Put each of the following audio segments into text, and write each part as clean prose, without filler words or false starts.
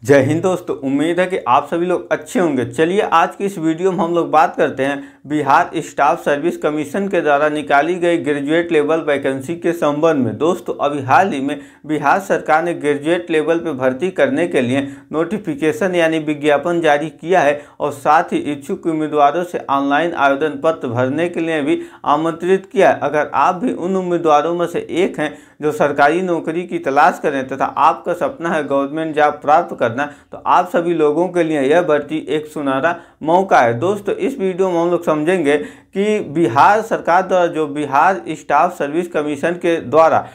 जय हिंद दोस्तों, उम्मीद है कि आप सभी लोग अच्छे होंगे। चलिए आज की इस वीडियो में हम लोग बात करते हैं बिहार स्टाफ सर्विस कमीशन के द्वारा निकाली गई ग्रेजुएट लेवल वैकेंसी के संबंध में। दोस्तों अभी हाल ही में बिहार सरकार ने ग्रेजुएट लेवल पे भर्ती करने के लिए नोटिफिकेशन यानी विज्ञापन जारी किया है और साथ ही इच्छुक उम्मीदवारों से ऑनलाइन आवेदन पत्र भरने के लिए भी आमंत्रित किया है। अगर आप भी उन उम्मीदवारों में से एक हैं जो सरकारी नौकरी की तलाश करें तथा आपका सपना है गवर्नमेंट जॉब प्राप्त करना, तो आप सभी लोगों के लिए यह भर्ती एक सुनहरा मौका है। दोस्तों इस वीडियो में हम लोग समझेंगे कि बिहार सरकार द्वारा जो बिहार स्टाफ सर्विस कमीशन के द्वारा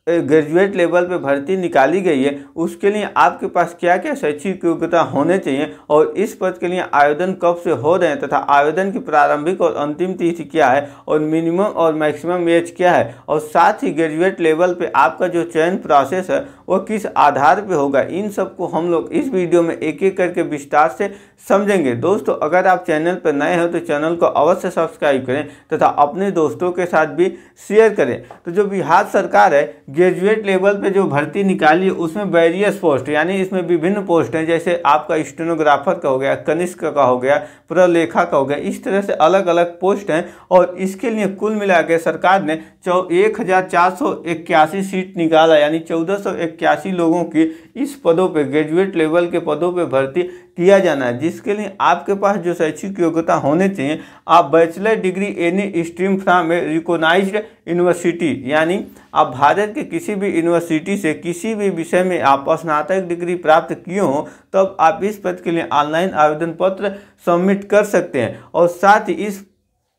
ग्रेजुएट लेवल पे भर्ती निकाली गई है उसके लिए आपके पास क्या क्या शैक्षिक योग्यता होने चाहिए और इस पद के लिए आवेदन कब से हो रहे हैं तथा आवेदन की प्रारंभिक और अंतिम तिथि क्या है और मिनिमम और मैक्सिमम एज क्या है और साथ ही ग्रेजुएट लेवल पे आपका जो चयन प्रोसेस है वो किस आधार पे होगा, इन सबको हम लोग इस वीडियो में एक एक करके विस्तार से समझेंगे। दोस्तों अगर आप चैनल पर नए हो तो चैनल को अवश्य सब्सक्राइब करें तथा अपने दोस्तों के साथ भी शेयर करें। तो जो बिहार सरकार है ग्रेजुएट लेवल पे जो भर्ती निकाली है उसमें वेरियस पोस्ट यानी इसमें विभिन्न पोस्ट हैं, जैसे आपका स्टेनोग्राफर का हो गया, कनिष्क का हो गया, प्रलेखा का हो गया, इस तरह से अलग अलग पोस्ट हैं और इसके लिए कुल मिला के सरकार ने 1481 सीट निकाला यानी 1481 लोगों की इस पदों पे ग्रेजुएट लेवल के पदों पे भर्ती किया जाना है, जिसके लिए आपके पास जो शैक्षिक योग्यता होने चाहिए आप bachelor degree any stream from a recognized university यानी आप भारत के किसी भी यूनिवर्सिटी से किसी भी विषय में आप स्नातक डिग्री प्राप्त किए हो तब आप इस पद के लिए ऑनलाइन आवेदन पत्र सबमिट कर सकते हैं। और साथ ही इस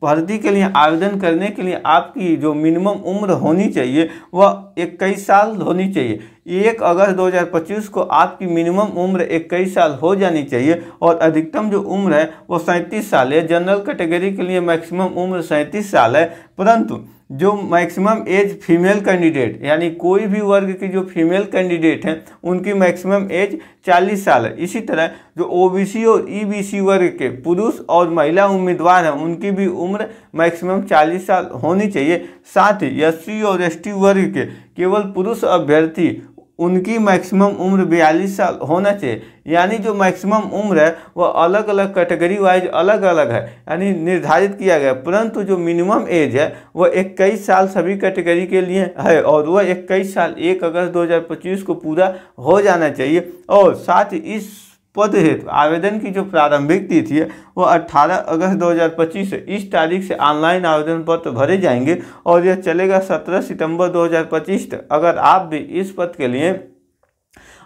भर्ती के लिए आवेदन करने के लिए आपकी जो मिनिमम उम्र होनी चाहिए वह 21 साल होनी चाहिए। 1 अगस्त 2025 को आपकी मिनिमम उम्र 21 साल हो जानी चाहिए और अधिकतम जो उम्र है वो 37 साल है। जनरल कैटेगरी के लिए मैक्सिमम उम्र 37 साल है, परंतु जो मैक्सिमम एज फीमेल कैंडिडेट यानी कोई भी वर्ग की जो फीमेल कैंडिडेट हैं उनकी मैक्सिमम एज 40 साल है। इसी तरह जो ओबीसी और ईबीसी वर्ग के पुरुष और महिला उम्मीदवार हैं उनकी भी उम्र मैक्सिमम 40 साल होनी चाहिए। साथ ही एससी और एसटी वर्ग के केवल पुरुष अभ्यर्थी उनकी मैक्सिमम उम्र 42 साल होना चाहिए। यानी जो मैक्सिमम उम्र है वह अलग अलग कैटेगरी वाइज अलग अलग है यानी निर्धारित किया गया, परंतु जो मिनिमम एज है वह 21 साल सभी कैटेगरी के लिए है और वह 21 साल 1 अगस्त 2025 को पूरा हो जाना चाहिए। और साथ ही इस पद हेतु आवेदन की जो प्रारंभिक तिथि है वो 18 अगस्त 2025 से इस तारीख से ऑनलाइन आवेदन पत्र भरे जाएंगे और यह चलेगा 17 सितंबर 2025 तक। अगर आप भी इस पद के लिए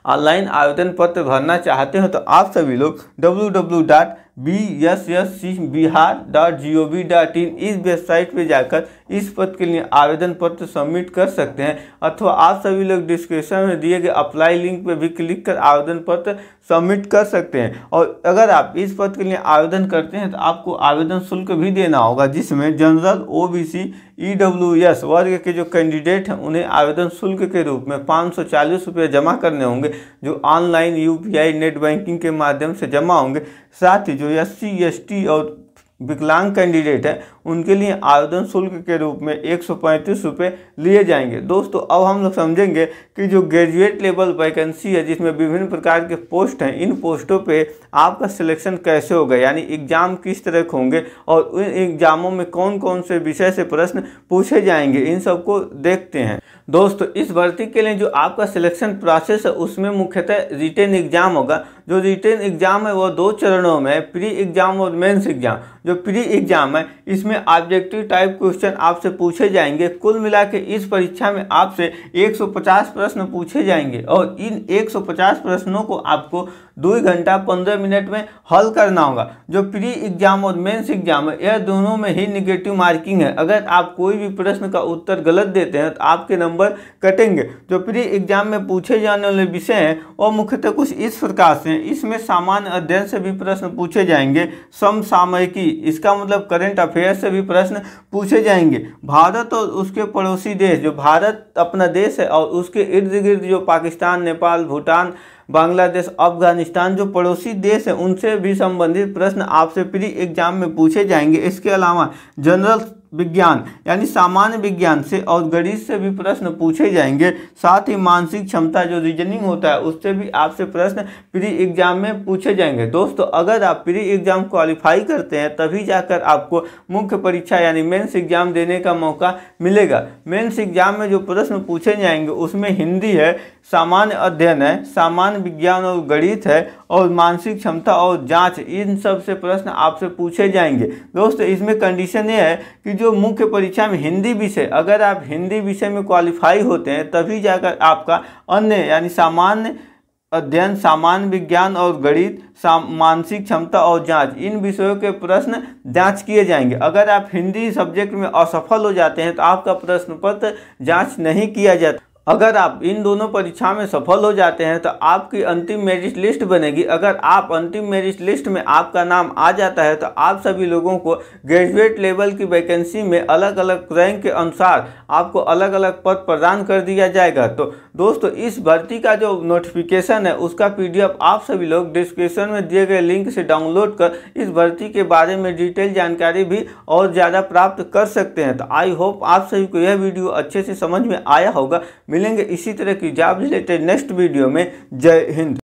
ऑनलाइन आवेदन पत्र भरना चाहते हो तो आप सभी लोग www.bsscbihar.gov.in इस वेबसाइट पे जाकर इस पद के लिए आवेदन पत्र सबमिट कर सकते हैं, अथवा आप सभी लोग डिस्क्रिप्शन में दिए गए अप्लाई लिंक पे भी क्लिक कर आवेदन पत्र सबमिट कर सकते हैं। और अगर आप इस पद के लिए आवेदन करते हैं तो आपको आवेदन शुल्क भी देना होगा, जिसमें जनरल ओबीसी ईडब्ल्यूएस वर्ग के जो कैंडिडेट हैं उन्हें आवेदन शुल्क के रूप में 540 रुपये जमा करने होंगे जो ऑनलाइन यूपीआई नेट बैंकिंग के माध्यम से जमा होंगे। साथ ही जो एससी एसटी और विकलांग कैंडिडेट हैं उनके लिए आवेदन शुल्क के रूप में 135 रुपये लिए जाएंगे। दोस्तों अब हम लोग समझेंगे कि जो ग्रेजुएट लेवल वैकेंसी है जिसमें विभिन्न प्रकार के पोस्ट हैं, इन पोस्टों पे आपका सिलेक्शन कैसे होगा यानी एग्ज़ाम किस तरह के होंगे और उन एग्ज़ामों में कौन कौन से विषय से प्रश्न पूछे जाएंगे, इन सबको देखते हैं। दोस्तों इस भर्ती के लिए जो आपका सिलेक्शन प्रोसेस है उसमें मुख्यतः रिटेन एग्जाम होगा। जो रिटेन एग्जाम है वो 2 चरणों में है, प्री एग्जाम और मेंस एग्जाम। जो प्री एग्जाम है इसमें ऑब्जेक्टिव टाइप क्वेश्चन आपसे पूछे जाएंगे। कुल मिला के इस परीक्षा में आपसे 150 प्रश्न पूछे जाएंगे और इन 150 प्रश्नों को आपको 2 घंटा 15 मिनट में हल करना होगा। जो प्री एग्जाम और मेंस एग्जाम है यह दोनों में ही निगेटिव मार्किंग है। अगर आप कोई भी प्रश्न का उत्तर गलत देते हैं तो आपके नंबर कटेंगे। जो प्री एग्जाम में पूछे जाने वाले विषय हैं वो मुख्यतः कुछ इस प्रकार से हैं। इसमें सामान्य अध्ययन से भी प्रश्न पूछे जाएंगे, समसामयिकी इसका मतलब करंट अफेयर से भी प्रश्न पूछे जाएंगे, भारत और उसके पड़ोसी देश, जो भारत अपना देश है और उसके इर्द गिर्द जो पाकिस्तान, नेपाल, भूटान, बांग्लादेश, अफगानिस्तान जो पड़ोसी देश हैं उनसे भी संबंधित प्रश्न आपसे प्री एग्जाम में पूछे जाएंगे। इसके अलावा जनरल विज्ञान यानी सामान्य विज्ञान से और गणित से भी प्रश्न पूछे जाएंगे। साथ ही मानसिक क्षमता जो रीजनिंग होता है उससे भी आपसे प्रश्न प्री एग्जाम में पूछे जाएंगे। दोस्तों अगर आप प्री एग्जाम क्वालिफाई करते हैं तभी जाकर आपको मुख्य परीक्षा यानी मेंस एग्जाम देने का मौका मिलेगा। मेंस एग्जाम में जो प्रश्न पूछे जाएंगे उसमें हिंदी है, सामान्य अध्ययन है, सामान्य विज्ञान और गणित है और मानसिक क्षमता और जांच, इन सब से प्रश्न आपसे पूछे जाएंगे। दोस्तों इसमें कंडीशन ये है कि जो मुख्य परीक्षा में हिंदी विषय, अगर आप हिंदी विषय में क्वालिफाई होते हैं तभी जाकर आपका अन्य यानी सामान्य अध्ययन, सामान्य विज्ञान और गणित, मानसिक क्षमता और जांच, इन विषयों के प्रश्न जांच किए जाएंगे। अगर आप हिंदी सब्जेक्ट में असफल हो जाते हैं तो आपका प्रश्न पत्र जांच नहीं किया जाता। अगर आप इन दोनों परीक्षा में सफल हो जाते हैं तो आपकी अंतिम मेरिट लिस्ट बनेगी। अगर आप अंतिम मेरिट लिस्ट में आपका नाम आ जाता है तो आप सभी लोगों को ग्रेजुएट लेवल की वैकेंसी में अलग अलग रैंक के अनुसार आपको अलग अलग पद प्रदान कर दिया जाएगा। तो दोस्तों इस भर्ती का जो नोटिफिकेशन है उसका PDF आप सभी लोग डिस्क्रिप्शन में दिए गए लिंक से डाउनलोड कर इस भर्ती के बारे में डिटेल जानकारी भी और ज़्यादा प्राप्त कर सकते हैं। तो आई होप आप सभी को यह वीडियो अच्छे से समझ में आया होगा। मिलेंगे इसी तरह की जॉब रिलेटेड नेक्स्ट वीडियो में। जय हिंद।